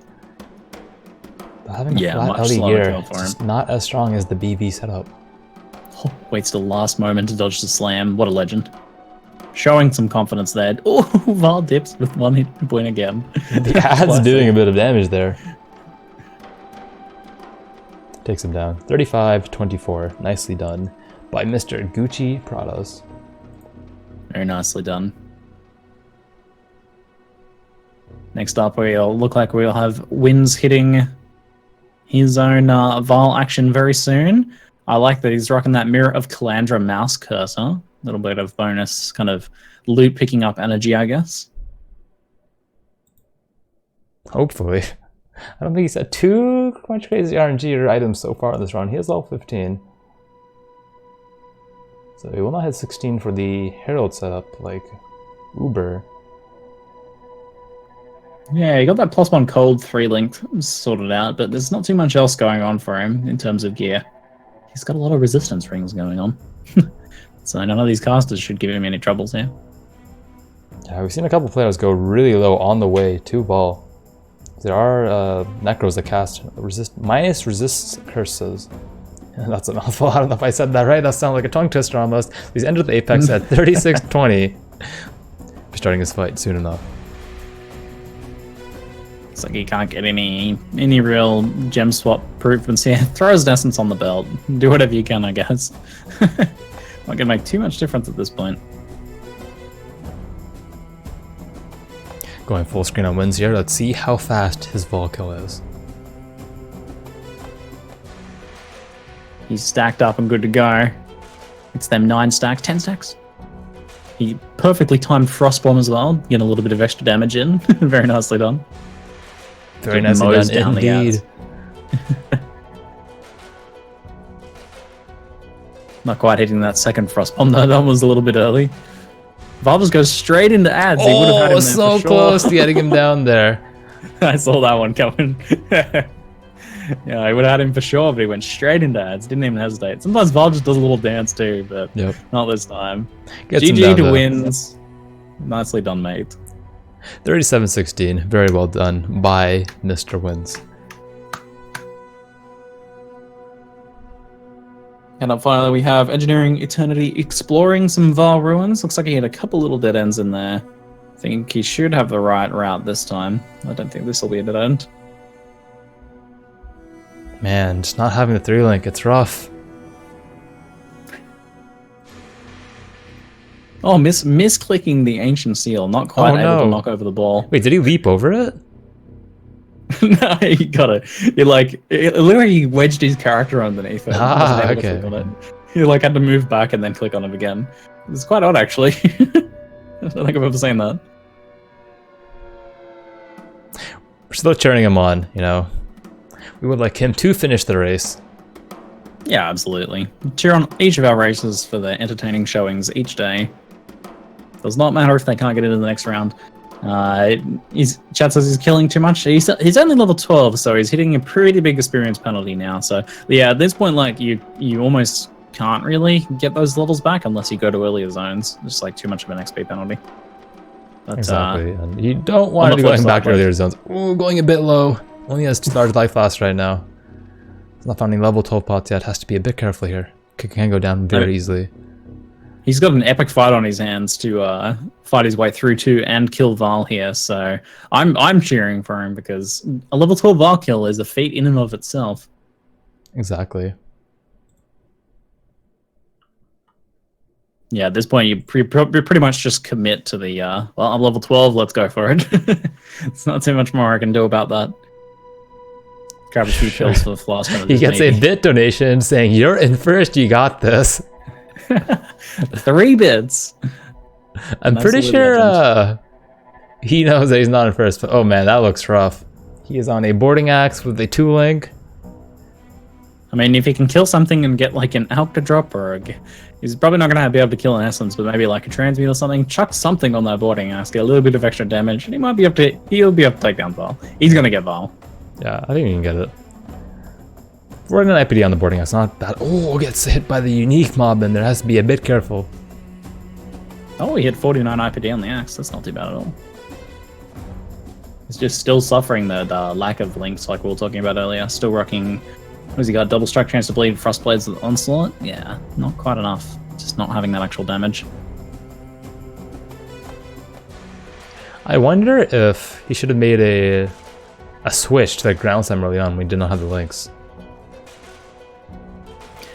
But having a flat LD gear is not as strong as the BV setup. Oh, waits the last moment to dodge the slam. What a legend. Showing some confidence there. Oh, Vaal dips with 1 hit point again. The ad's doing a bit of damage there. Takes him down. 35-24. Nicely done by Mr. GucciPradas. Very nicely done. Next up, we'll look like we'll have Windz hitting his own Vaal action very soon. I like that he's rocking that Mirror of Calandra mouse cursor. A little bit of bonus kind of loot picking up energy, I guess. Hopefully. I don't think he's had too much crazy RNG or items so far in this round. He has all 15. So he will not hit 16 for the Herald setup like Uber. Yeah, he got that +1 cold 3-link sorted out, but there's not too much else going on for him in terms of gear. He's got a lot of resistance rings going on. So none of these casters should give him any troubles here. Yeah, we've seen a couple players go really low on the way to Vaal. There are Necros that cast minus resist curses. That's a mouthful. I don't know if I said that right. That sounded like a tongue twister almost. He's entered the Apex at 36-20. Starting his fight soon enough. It's like he can't get any real gem swap improvements here. Throw his essence on the belt. Do whatever you can, I guess. Not gonna make too much difference at this point. Going full screen on Windz here. Let's see how fast his Vaal kill is. He's stacked up and good to go. It's them 9 stacks, 10 stacks. He perfectly timed Frost Bomb as well. Getting a little bit of extra damage in. Very nicely done. Very nicely done indeed. Not quite hitting that second Frost Bomb though. That was a little bit early. Vaal just goes straight into ads. He would have had him there so for sure. close to getting him down there. I saw that one coming. Yeah, I would have had him for sure, but he went straight into ads. Didn't even hesitate. Sometimes Vaal just does a little dance too, but not this time. GG to Windz. Nicely done, mate. 37-16. Very well done by Mr. Windz. And up finally, we have EngineeringEternity exploring some Vaal ruins. Looks like he had a couple little dead ends in there. I think he should have the right route this time. I don't think this will be a dead end. Man, just not having the 3-link, it's rough. Oh, misclicking the ancient seal, not quite able to knock over the ball. Wait, did he leap over it? No, you got it. You like literally he wedged his character underneath it. Ah, Wasn't able to okay. click on it. He like had to move back and then click on it again. It's quite odd actually. I don't think I've ever seen that. We're still cheering him on, you know. We would like him to finish the race. Yeah, absolutely. Cheer on each of our races for the entertaining showings each day. Does not matter if they can't get into the next round. Chat says he's killing too much. He's only level 12, so he's hitting a pretty big experience penalty now. So yeah, at this point, like you almost can't really get those levels back unless you go to earlier zones. Just like too much of an XP penalty. But, exactly, and you don't want to be going back to earlier zones. Ooh, going a bit low. Only has 2 large life loss right now. He's not finding level 12 pots yet. Has to be a bit careful here. Can go down very easily. He's got an epic fight on his hands to fight his way through to and kill Vaal here. So I'm cheering for him because a level 12 Vaal kill is a feat in and of itself. Exactly. Yeah, at this point you pretty much just commit to the well, I'm level 12. Let's go for it. It's not too much more I can do about that. Grab a few kills for the last one. He gets a bit donation saying, "You're in first. You got this." 3 bits. I'm pretty sure he knows that he's not in first. But oh man, that looks rough. He is on a boarding axe with a 2-link. I mean, if he can kill something and get like an Alka drop, or he's probably not going to be able to kill an essence, but maybe like a transmute or something. Chuck something on that boarding axe, get a little bit of extra damage, and he'll be able to take down Vaal. He's going to get Vaal. Yeah, I think we can get it. We're in an IPD on the boarding, it's not bad. Oh, gets hit by the unique mob, and there has to be a bit careful. Oh, he hit 49 IPD on the axe. That's not too bad at all. He's just still suffering the lack of links, like we were talking about earlier. Still rocking. What has he got? Double strike, chance to bleed, frost blades with onslaught. Yeah, not quite enough. Just not having that actual damage. I wonder if he should have made a switch to the ground slam early on. We did not have the links.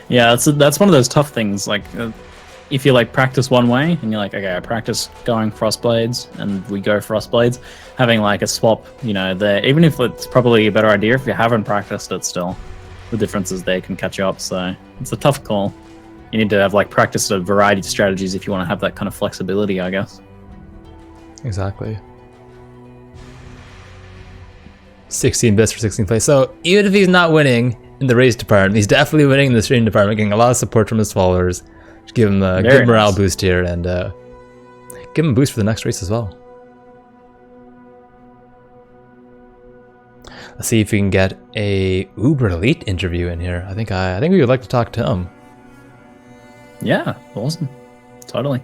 Yeah, that's one of those tough things. Like, if you like practice one way and you're like, okay, I practice going Frostblades, and we go Frostblades, having like a swap, you know, there, even if it's probably a better idea if you haven't practiced it still, the differences there can catch you up. So it's a tough call. You need to have like practiced a variety of strategies if you want to have that kind of flexibility, I guess. Exactly. 16 bits for 16th place. So even if he's not winning in the race department, he's definitely winning in the stream department, getting a lot of support from his followers. Just give him a good morale boost here, and give him a boost for the next race as well. Let's see if we can get a EngineeringEternity interview in here. I think we would like to talk to him. Yeah, awesome. Totally.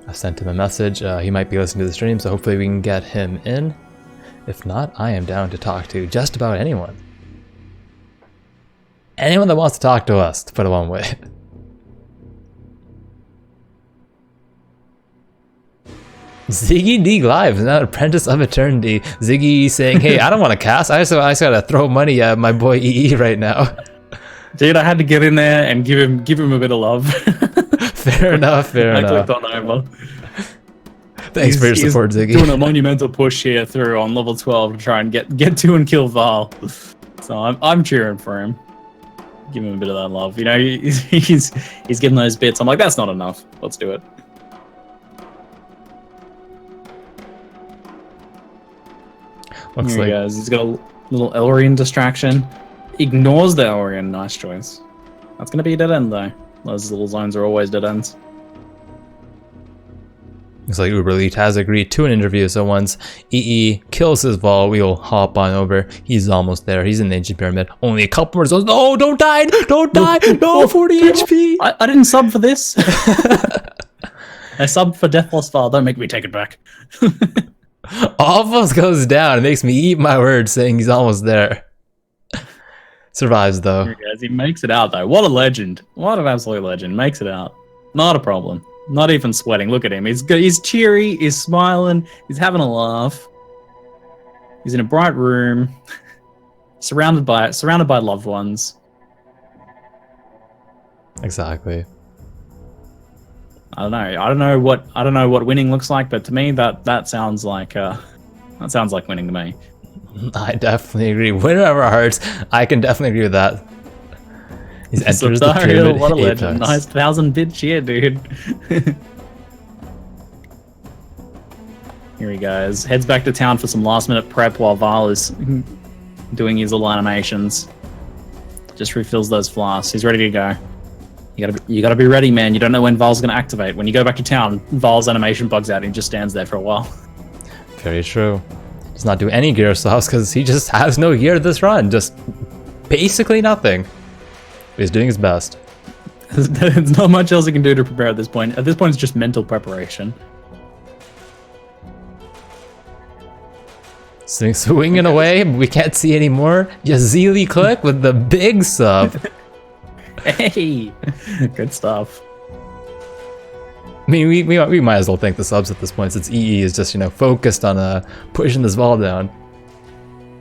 I sent him a message. He might be listening to the stream, so hopefully we can get him in. If not, I am down to talk to just about anyone. Anyone that wants to talk to us, to put it one way. Ziggy D Live is now Apprentice of Eternity. Ziggy saying, "Hey, I don't want to cast. I just gotta throw money at my boy EE right now." Dude, I had to get in there and give him a bit of love. Fair enough. I clicked on over. Thanks for your support, Ziggy. Doing a monumental push here through on level 12 to try and get to and kill Vaal. So I'm cheering for him. Give him a bit of that love. You know, he's getting those bits. I'm like, that's not enough. Let's do it. Looks Here like he goes. He's got a little Elrian distraction. Ignores the Elrian. Nice choice. That's going to be a dead end, though. Those little zones are always dead ends. looks like EngineeringEternity has agreed to an interview, so once EE kills his Vaal, we'll hop on over. He's almost there. He's in the ancient pyramid. Only a couple more zones. No, don't die! Don't die! No, 40 HP! I didn't sub for this. I subbed for Deathless Vaal. Don't make me take it back. Almost goes down. It makes me eat my words saying he's almost there. Survives, though. Here he goes. He makes it out, though. What a legend. What an absolute legend. Makes it out. Not a problem. Not even sweating. Look at him. He's cheery. He's smiling. He's having a laugh. He's in a bright room. surrounded by loved ones. Exactly. I don't know what winning looks like, but to me that sounds like winning to me. I definitely agree. Winner of our hearts. I can definitely agree with that. He's enters the pyramid what a apex. legend. Nice 1000-bit cheer, dude. Here he goes. Heads back to town for some last-minute prep while Vaal is doing his little animations. Just refills those flasks. He's ready to go. You gotta be ready, man. You don't know when Vaal's gonna activate. When you go back to town, Vaal's animation bugs out and he just stands there for a while. Very true. He's not doing any gear swaps because he just has no gear this run. Just basically nothing. He's doing his best. There's not much else he can do to prepare at this point. At this point, it's just mental preparation. Swinging away, we can't see anymore. Yazili Click with the big sub. Hey, good stuff. I mean, we might as well thank the subs at this point since EE is just, you know, focused on pushing this Vaal down.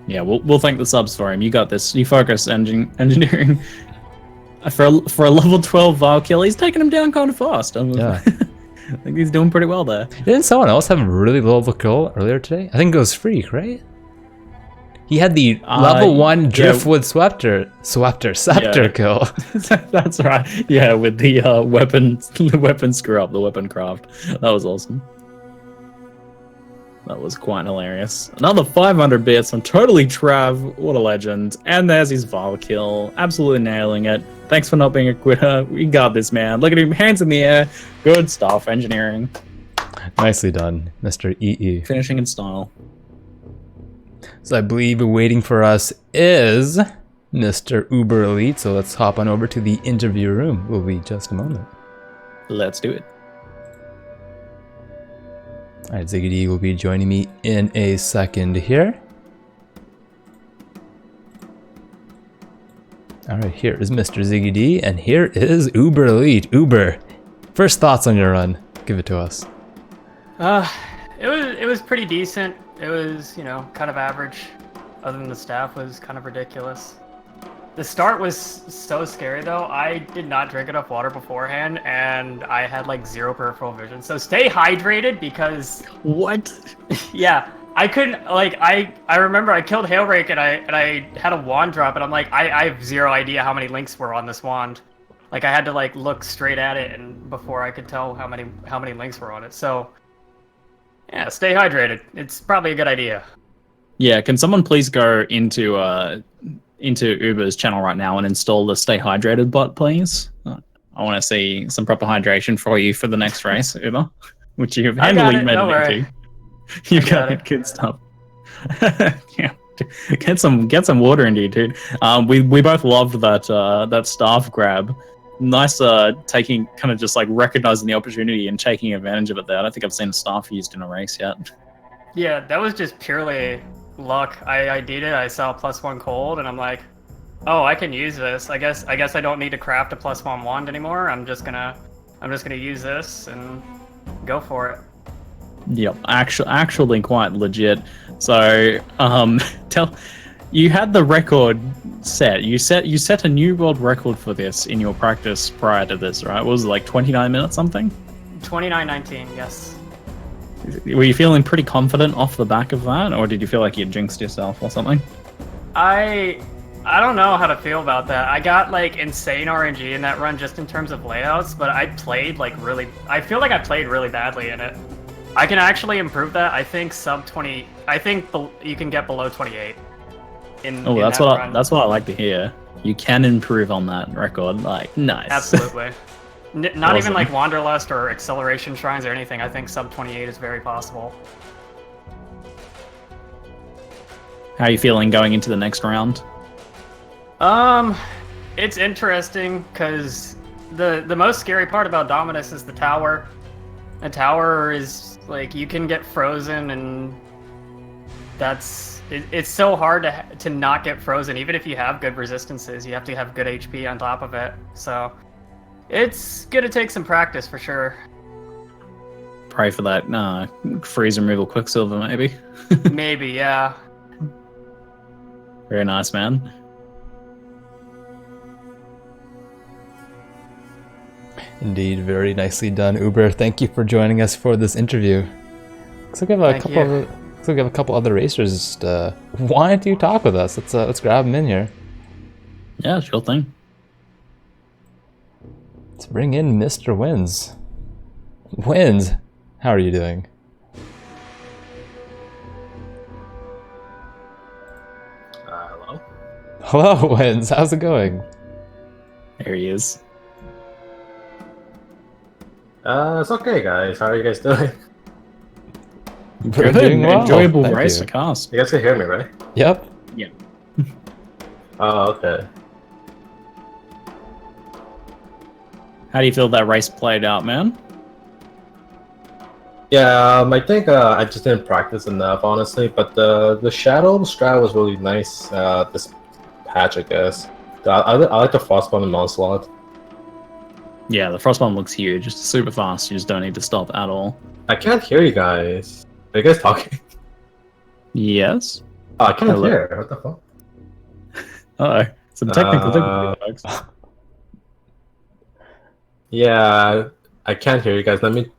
Yeah, we'll thank the subs for him. You got this. You focus, engineering. For a level 12 Vaal kill, he's taking him down kind of fast. Yeah. I think he's doing pretty well there. Didn't someone else have a really low level kill earlier today? I think it was Freak, right? He had the level 1 Driftwood Scepter kill. That's right. Yeah, with the weapon screw up, the weapon craft. That was awesome. That was quite hilarious. Another 500 bits from Totally Trav. What a legend. And there's his Vaal kill. Absolutely nailing it. Thanks for not being a quitter. We got this, man. Look at him. Hands in the air. Good stuff, engineering. Nicely done, Mr. EE. Finishing in style. So I believe waiting for us is Mr. EngineeringEternity. So let's hop on over to the interview room. Will be just a moment. Let's do it. Alright, Ziggy D will be joining me in a second here. Alright, here is Mr. Ziggy D, and here is EngineeringEternity. Uber, first thoughts on your run. Give it to us. It was pretty decent. It was, you know, kind of average. Other than the staff was kind of ridiculous. The start was so scary though. I did not drink enough water beforehand and I had like 0 peripheral vision. So stay hydrated because what? Yeah, I couldn't like I remember I killed Hailrake and I had a wand drop and I'm like I have 0 idea how many links were on this wand. Like I had to like look straight at it and before I could tell how many links were on it. So yeah, stay hydrated. It's probably a good idea. Yeah, can someone please go into Uber's channel right now and install the Stay Hydrated bot, please? I want to see some proper hydration for you for the next race, Uber, which you've handily made it into. You got it, good stuff. Yeah, get some water into you, dude. We both loved that staff grab. Nice, taking kind of just like recognizing the opportunity and taking advantage of it there. I don't think I've seen a staff used in a race yet. Yeah, that was just purely luck. I did it. I saw +1 cold, and I'm like, oh, I can use this. I guess I don't need to craft a +1 wand anymore. I'm just gonna use this and go for it. Yep, actually quite legit. So, you had the record set. You set a new world record for this in your practice prior to this, right? What was it, like 29 minutes something? 29:19, yes. Were you feeling pretty confident off the back of that, or did you feel like you jinxed yourself or something? I don't know how to feel about that. I got like insane RNG in that run just in terms of layouts, but I played like I feel like I played really badly in it. I can actually improve that. I think sub 20. I think you can get below 28. That's what I like to hear. You can improve on that record. Like, nice. Absolutely. Not awesome. Even like Wanderlust or Acceleration Shrines or anything. I think sub 28 is very possible. How are you feeling going into the next round? It's interesting because the most scary part about Dominus is the tower. The tower is like you can get frozen, and it's so hard to not get frozen. Even if you have good resistances, you have to have good HP on top of it. So it's gonna take some practice for sure. Pray for that freeze removal Quicksilver, maybe. Maybe, yeah. Very nice, man. Indeed, very nicely done, Uber. Thank you for joining us for this interview. Looks like we have looks like we have a couple other racers just wanting to talk with us. Let's grab them in here. Yeah, sure thing. Let's bring in Mr. Windz. Windz, how are you doing? Hello? Hello, Windz. How's it going? There he is. It's okay, guys. How are you guys doing? We're doing well. Enjoyable Thank race you. to cast. You guys can hear me, right? Yep. Yeah. Oh, okay. How do you feel that race played out, man? Yeah, I think I just didn't practice enough, honestly. But the shadow strat was really nice. This patch, I guess. I like the frostbomb and onslaught. Yeah, the frostbomb looks huge. It's super fast. You just don't need to stop at all. I can't hear you guys. Are you guys talking? Yes. Oh, I can't Hello? hear. What the fuck? Uh-oh. Some technical difficulties, folks. Yeah, I can't hear you guys. Let me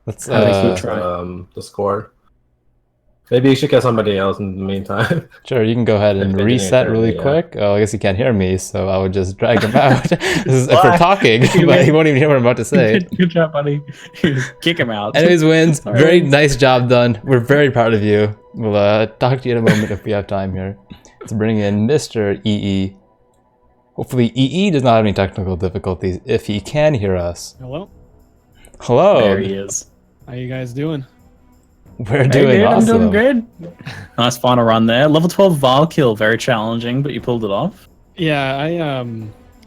Let's Discord. Maybe you should get somebody else in the meantime. sure, you can go ahead and Engineering reset really Eternity, quick. Oh, I guess he can't hear me, so I would just drag him out. This is if we're talking, but he won't even hear what I'm about to say. Good job, buddy. Kick him out. Anyways, Windz, Sorry. very nice job done. We're very proud of you. We'll talk to you in a moment if we have time here. Let's bring in Mr. EE. Hopefully EE does not have any technical difficulties if he can hear us. Hello. Hello. There he is. How you guys doing? We're Hey, doing dude, awesome. I'm doing good. Nice final run there. Level 12 Vaal kill, very challenging, but you pulled it off. Yeah,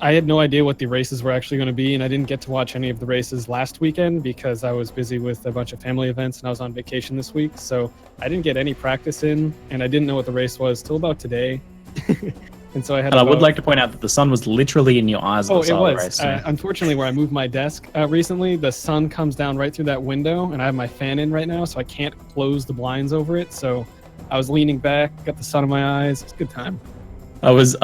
I had no idea what the races were actually going to be, and I didn't get to watch any of the races last weekend because I was busy with a bunch of family events and I was on vacation this week. So I didn't get any practice in, and I didn't know what the race was till about today. And so I had. And I would like to point out that the sun was literally in your eyes. Oh, at the it start of the was. race, too. Unfortunately, where I moved my desk recently, the sun comes down right through that window, and I have my fan in right now, so I can't close the blinds over it. So I was leaning back, got the sun in my eyes. It's a good time. I was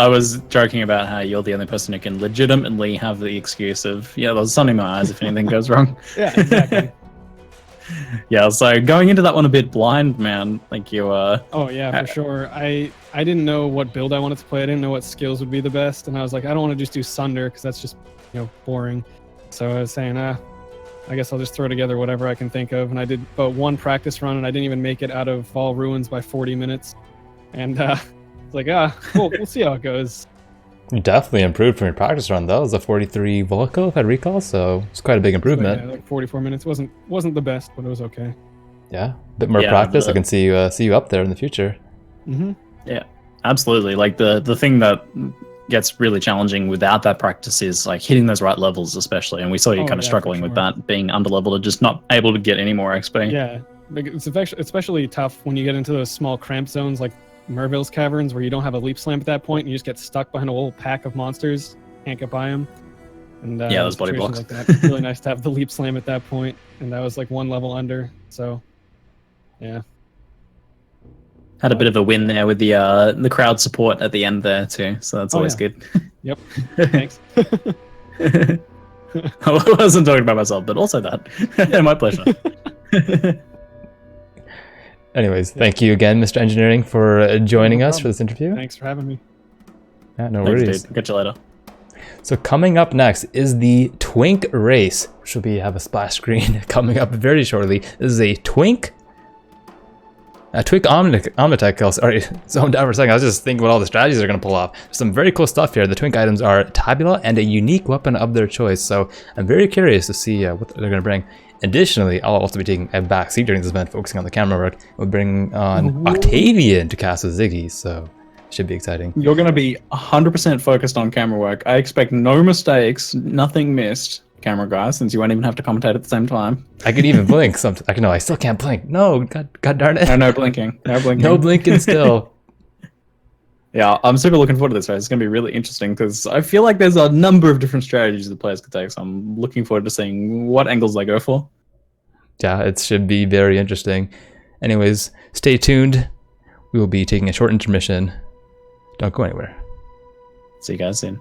joking about how you're the only person who can legitimately have the excuse of, yeah, there's sun in my eyes if anything goes wrong. Yeah, exactly. Yeah, so going into that one a bit blind, man, like you Oh yeah, for sure. I didn't know what build I wanted to play. I didn't know what skills would be the best, and I was like, I don't want to just do Sunder because that's just boring. So I was saying, I guess I'll just throw together whatever I can think of. And I did but one practice run, and I didn't even make it out of Vaal Ruins by 40 minutes. And it's like, cool, we'll see how it goes. You definitely improved from your practice run. That was a 43 Volco, if I recall, so it's quite a big improvement. So, yeah, like 44 minutes wasn't the best, but it was okay. Yeah, a bit more Yeah, practice. I can see you up there in the future. Mm-hmm. Yeah, absolutely. Like the thing that gets really challenging without that practice is like hitting those right levels, especially. And we saw you Oh, kind of yeah, struggling for with sure. that, being under leveled and just not able to get any more XP. Yeah, like, it's especially tough when you get into those small cramp zones like Merville's Caverns, where you don't have a leap slam at that point, and you just get stuck behind a whole pack of monsters, can't get by them. And Yeah, those body situations blocks. Like that. It's really nice to have the leap slam at that point, and that was like one level under. So, yeah. Had a bit of a win there with the crowd support at the end there too, so that's Oh, always yeah. good. Yep. Thanks. I wasn't talking about myself, but also that. My pleasure. Anyways, thank you again, Mr. Engineering, for joining No us for problem. this interview. Thanks for having me. Yeah, no Thanks, worries. dude. Catch you later. So coming up next is the Twink race, which will have a splash screen coming up very shortly. This is a Twink Omnitech kill. Sorry, zoned out for a second. I was just thinking what all the strategies are going to pull off. There's some very cool stuff here. The Twink items are Tabula and a unique weapon of their choice. So I'm very curious to see what they're going to bring. Additionally, I'll also be taking a back seat during this event, focusing on the camera work. We'll bring on Octavian to cast with Ziggy, so should be exciting. You're going to be 100% focused on camera work. I expect no mistakes, nothing missed, camera guy, since you won't even have to commentate at the same time. I could even blink. No, I still can't blink. No, God darn it. No blinking. No blinking. No blinking still. Yeah, I'm super looking forward to this race. It's going to be really interesting because I feel like there's a number of different strategies the players could take. So I'm looking forward to seeing what angles they go for. Yeah, it should be very interesting. Anyways, stay tuned. We will be taking a short intermission. Don't go anywhere. See you guys soon.